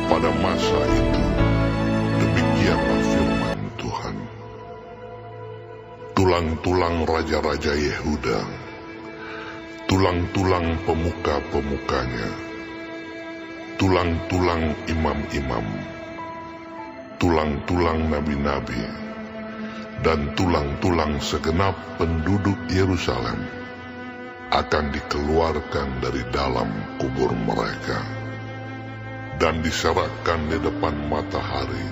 Pada masa itu, demikianlah firman Tuhan. Tulang-tulang raja-raja Yehuda, tulang-tulang pemuka-pemukanya, tulang-tulang imam-imam, tulang-tulang nabi-nabi, dan tulang-tulang segenap penduduk Yerusalem akan dikeluarkan dari dalam kubur mereka dan diserahkan di depan matahari,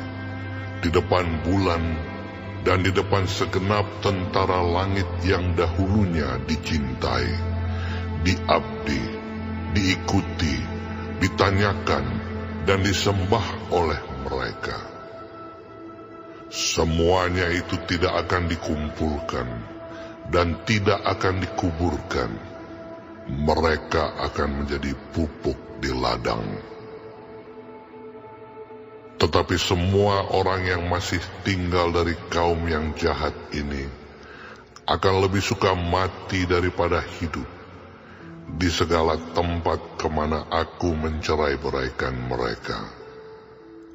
di depan bulan, dan di depan segenap tentara langit yang dahulunya dicintai, diabdi, diikuti, ditanyakan, dan disembah oleh mereka. Semuanya itu tidak akan dikumpulkan dan tidak akan dikuburkan. Mereka akan menjadi pupuk di ladang. Tetapi semua orang yang masih tinggal dari kaum yang jahat ini akan lebih suka mati daripada hidup di segala tempat kemana aku mencerai-beraikan mereka.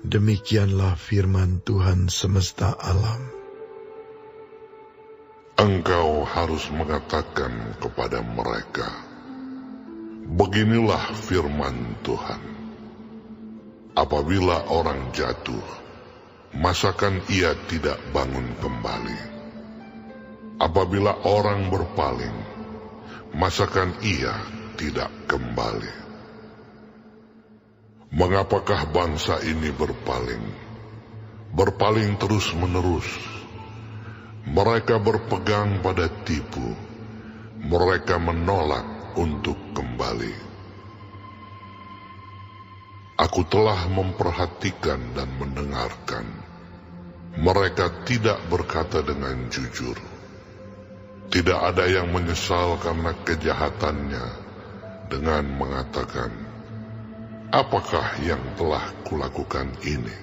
Demikianlah firman Tuhan semesta alam. Engkau harus mengatakan kepada mereka, beginilah firman Tuhan. Apabila orang jatuh, masakan ia tidak bangun kembali? Apabila orang berpaling, masakan ia tidak kembali? Mengapakah bangsa ini berpaling? Berpaling terus-menerus. Mereka berpegang pada tipu. Mereka menolak untuk kembali. Aku telah memperhatikan dan mendengarkan. Mereka tidak berkata dengan jujur. Tidak ada yang menyesal karena kejahatannya dengan mengatakan, apakah yang telah kulakukan ini?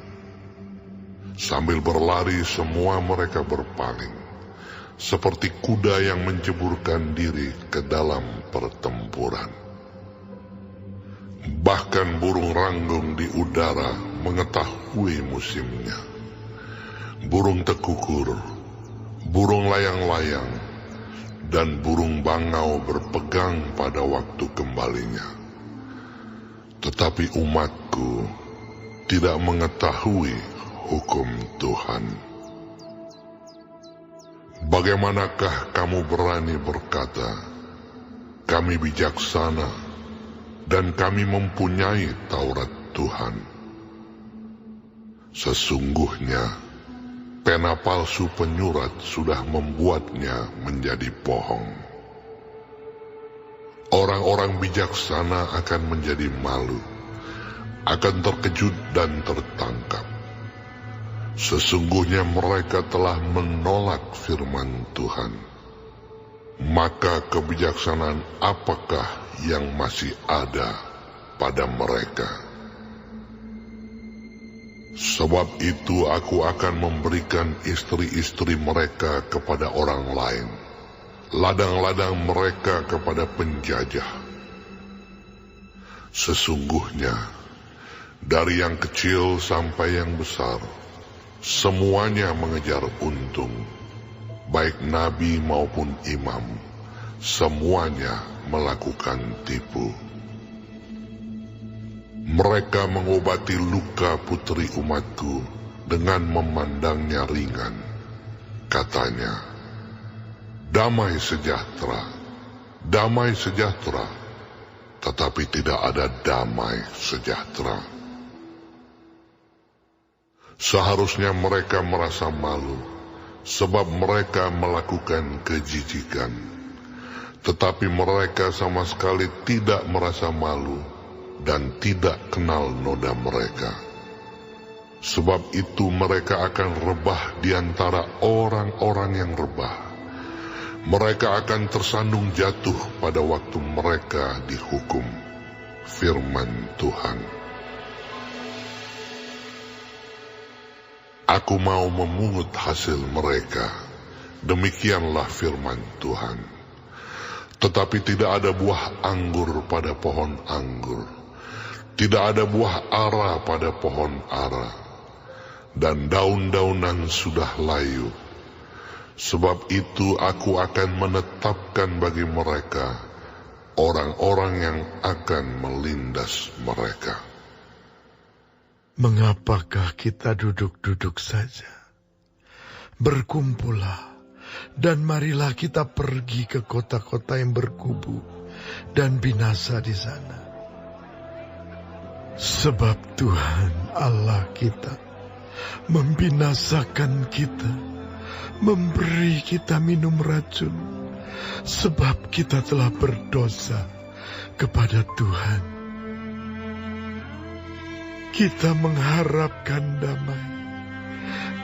Sambil berlari semua mereka berpaling, seperti kuda yang menceburkan diri ke dalam pertempuran. Bahkan burung ranggung di udara mengetahui musimnya. Burung tekukur, burung layang-layang, dan burung bangau berpegang pada waktu kembalinya. Tetapi umatku tidak mengetahui hukum Tuhan. Bagaimanakah kamu berani berkata, kami bijaksana, dan kami mempunyai Taurat Tuhan? Sesungguhnya, pena palsu penyurat sudah membuatnya menjadi bohong. Orang-orang bijaksana akan menjadi malu, akan terkejut dan tertangkap. Sesungguhnya mereka telah menolak firman Tuhan. Maka kebijaksanaan apakah yang masih ada pada mereka? Sebab itu aku akan memberikan istri-istri mereka kepada orang lain, ladang-ladang mereka kepada penjajah. Sesungguhnya, dari yang kecil sampai yang besar, semuanya mengejar untung. Baik nabi maupun imam, semuanya melakukan tipu. Mereka mengobati luka putri umatku dengan memandangnya ringan. Katanya, damai sejahtera, tetapi tidak ada damai sejahtera. Seharusnya mereka merasa malu, sebab mereka melakukan kejijikan. Tetapi mereka sama sekali tidak merasa malu dan tidak kenal noda mereka. Sebab itu mereka akan rebah di antara orang-orang yang rebah. Mereka akan tersandung jatuh pada waktu mereka dihukum. Firman Tuhan. Aku mau memungut hasil mereka, demikianlah firman Tuhan. Tetapi tidak ada buah anggur pada pohon anggur, Tidak ada buah ara pada pohon ara, dan daun-daunan sudah layu. Sebab itu aku akan menetapkan bagi mereka orang-orang yang akan melindas mereka. Mengapakah kita duduk-duduk saja? Berkumpullah, dan marilah kita pergi ke kota-kota yang berkubu dan binasa di sana. Sebab Tuhan Allah kita membinasakan kita, memberi kita minum racun, sebab kita telah berdosa kepada Tuhan. Kita mengharapkan damai,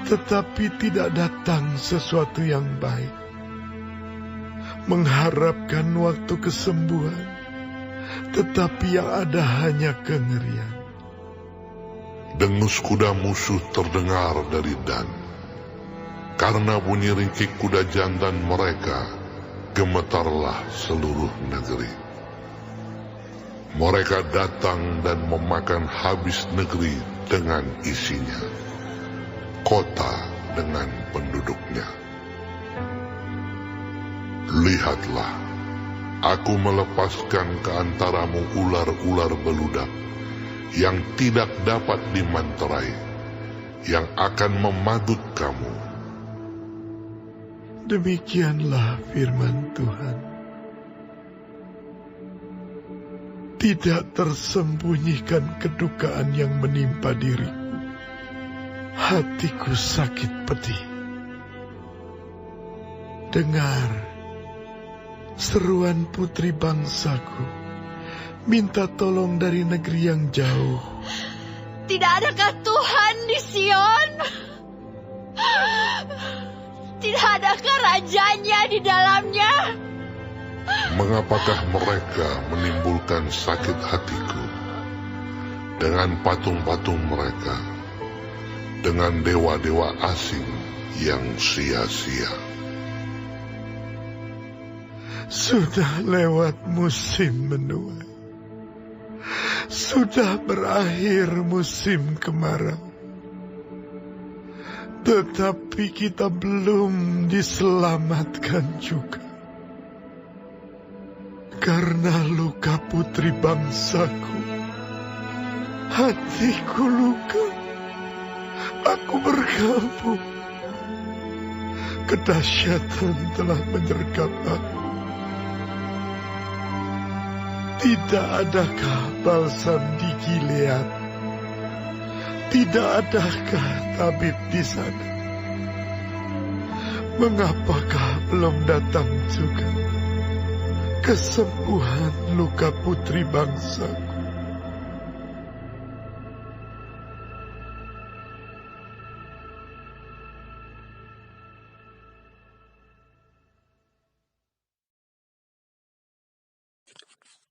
tetapi tidak datang sesuatu yang baik. Mengharapkan waktu kesembuhan, tetapi yang ada hanya kengerian. Dengus kuda musuh terdengar dari Dan. Karena bunyi ringkik kuda jantan mereka, gemetarlah seluruh negeri. Mereka datang dan memakan habis negeri dengan isinya, kota dengan penduduknya. Lihatlah, aku melepaskan ke antaramu ular-ular beludak yang tidak dapat dimanterai, yang akan memagut kamu. Demikianlah firman Tuhan. Tidak tersembunyikan kedukaan yang menimpa diriku. Hatiku sakit pedih. Dengar seruan putri bangsaku, minta tolong dari negeri yang jauh. Tidak adakah Tuhan di Sion? Tidak adakah rajanya di dalamnya? Mengapakah mereka menimbulkan sakit hatiku dengan patung-patung mereka, dengan dewa-dewa asing yang sia-sia? Sudah lewat musim menuai, sudah berakhir musim kemarau, tetapi kita belum diselamatkan juga. Karena luka putri bangsaku, hatiku luka, aku berkabung. Kedahsyatan telah menyergap aku. Tidak adakah balsam di Gilead? Tidak adakah tabib di sana? Mengapakah belum datang juga kesembuhan luka putri bangsaku?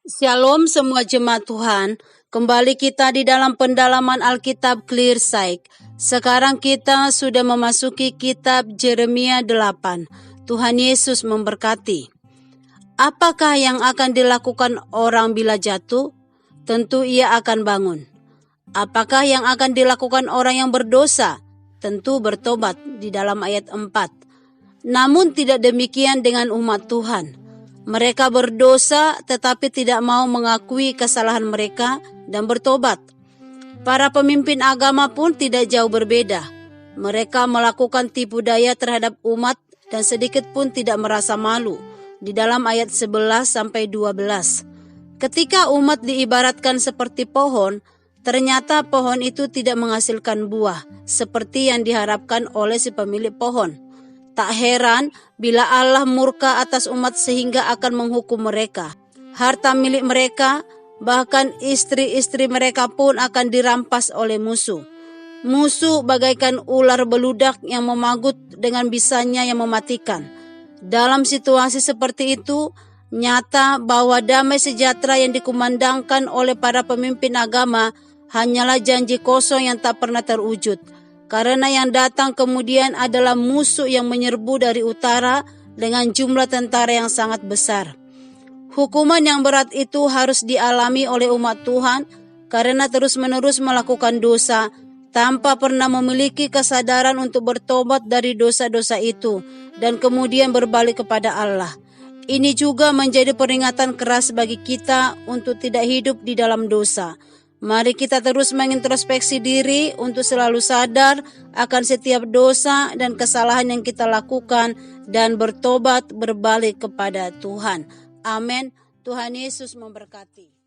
Shalom semua jemaat Tuhan, kembali kita di dalam pendalaman Alkitab Clearsight. Sekarang kita sudah memasuki kitab Yeremia 8. Tuhan Yesus memberkati. Apakah yang akan dilakukan orang bila jatuh? Tentu ia akan bangun. Apakah yang akan dilakukan orang yang berdosa? Tentu bertobat di dalam ayat 4. Namun tidak demikian dengan umat Tuhan. Mereka berdosa tetapi tidak mau mengakui kesalahan mereka dan bertobat. Para pemimpin agama pun tidak jauh berbeda. Mereka melakukan tipu daya terhadap umat dan sedikit pun tidak merasa malu. Di dalam ayat 11-12. Ketika umat diibaratkan seperti pohon, ternyata pohon itu tidak menghasilkan buah seperti yang diharapkan oleh si pemilik pohon. Tak heran bila Allah murka atas umat sehingga akan menghukum mereka. Harta milik mereka, bahkan istri-istri mereka pun akan dirampas oleh musuh. Musuh bagaikan ular beludak yang memagut dengan bisanya yang mematikan. Dalam situasi seperti itu, nyata bahwa damai sejahtera yang dikumandangkan oleh para pemimpin agama hanyalah janji kosong yang tak pernah terwujud. Karena yang datang kemudian adalah musuh yang menyerbu dari utara dengan jumlah tentara yang sangat besar. Hukuman yang berat itu harus dialami oleh umat Tuhan karena terus-menerus melakukan dosa tanpa pernah memiliki kesadaran untuk bertobat dari dosa-dosa itu dan kemudian berbalik kepada Allah. Ini juga menjadi peringatan keras bagi kita untuk tidak hidup di dalam dosa. Mari kita terus mengintrospeksi diri untuk selalu sadar akan setiap dosa dan kesalahan yang kita lakukan dan bertobat berbalik kepada Tuhan. Amin. Tuhan Yesus memberkati.